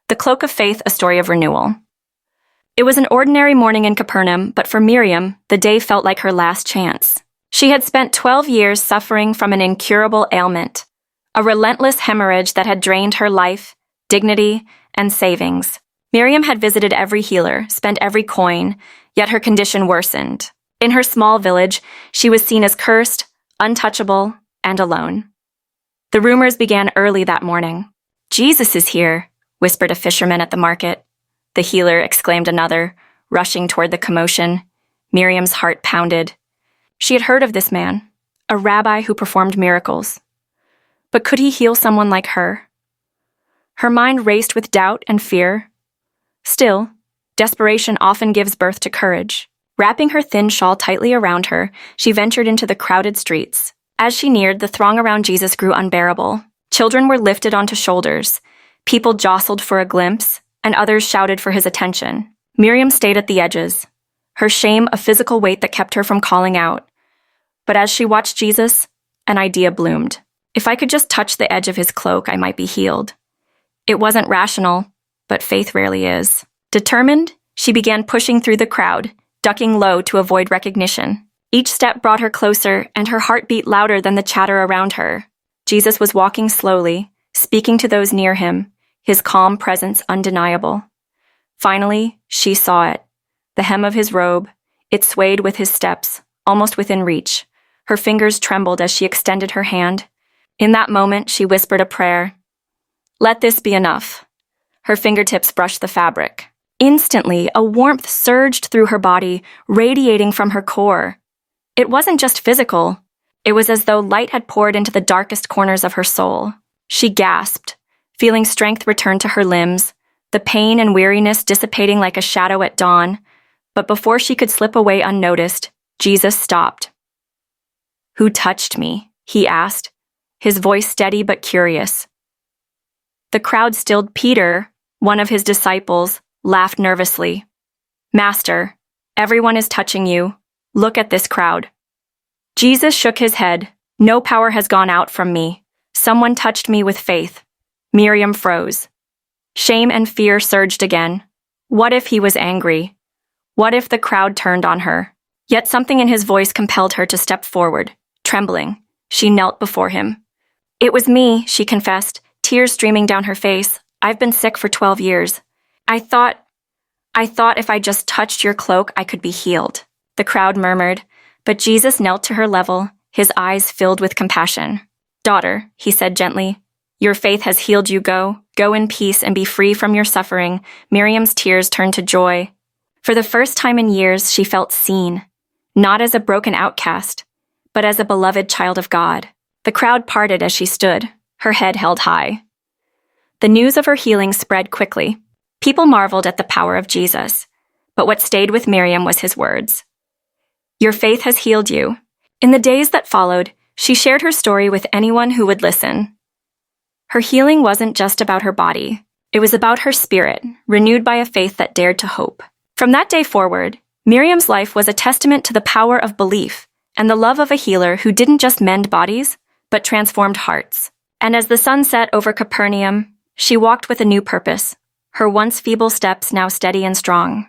The Cloak of Faith, a story of renewal. It was an ordinary morning in Capernaum, but for Miriam, the day felt like her last chance. She had spent 12 years suffering from an incurable ailment, a relentless hemorrhage that had drained her life, dignity, and savings. Miriam had visited every healer, spent every coin, yet her condition worsened. In her small village, she was seen as cursed, untouchable, and alone. The rumors began early that morning. "Jesus is here," whispered a fisherman at the market. "The healer," exclaimed another, rushing toward the commotion. Miriam's heart pounded. She had heard of this man, a rabbi who performed miracles. But could he heal someone like her? Her mind raced with doubt and fear. Still, desperation often gives birth to courage. Wrapping her thin shawl tightly around her, she ventured into the crowded streets. As she neared, the throng around Jesus grew unbearable. Children were lifted onto shoulders. People jostled for a glimpse, and others shouted for his attention. Miriam stayed at the edges, her shame a physical weight that kept her from calling out. But as she watched Jesus, an idea bloomed. If I could just touch the edge of his cloak, I might be healed. It wasn't rational, but faith rarely is. Determined, she began pushing through the crowd, ducking low to avoid recognition. Each step brought her closer, and her heart beat louder than the chatter around her. Jesus was walking slowly, speaking to those near him, his calm presence undeniable. Finally, she saw it. The hem of his robe, it swayed with his steps, almost within reach. Her fingers trembled as she extended her hand. In that moment, she whispered a prayer. "Let this be enough." Her fingertips brushed the fabric. Instantly, a warmth surged through her body, radiating from her core. It wasn't just physical. It was as though light had poured into the darkest corners of her soul. She gasped, feeling strength return to her limbs, the pain and weariness dissipating like a shadow at dawn. But before she could slip away unnoticed, Jesus stopped. "Who touched me?" he asked, his voice steady but curious. The crowd stilled. Peter, one of his disciples, laughed nervously. "Master, everyone is touching you. Look at this crowd." Jesus shook his head. "No power has gone out from me. Someone touched me with faith." Miriam froze. Shame and fear surged again. What if he was angry? What if the crowd turned on her? Yet something in his voice compelled her to step forward. Trembling, she knelt before him. "It was me," she confessed, tears streaming down her face. "I've been sick for 12 years. I thought if I just touched your cloak, I could be healed." The crowd murmured, but Jesus knelt to her level, his eyes filled with compassion. "Daughter," he said gently, "your faith has healed you. Go in peace and be free from your suffering." Miriam's tears turned to joy. For the first time in years, she felt seen, not as a broken outcast, but as a beloved child of God. The crowd parted as she stood, her head held high. The news of her healing spread quickly. People marveled at the power of Jesus, but what stayed with Miriam was his words. "Your faith has healed you." In the days that followed, she shared her story with anyone who would listen. Her healing wasn't just about her body. It was about her spirit, renewed by a faith that dared to hope. From that day forward, Miriam's life was a testament to the power of belief and the love of a healer who didn't just mend bodies, but transformed hearts. And as the sun set over Capernaum, she walked with a new purpose, her once feeble steps now steady and strong.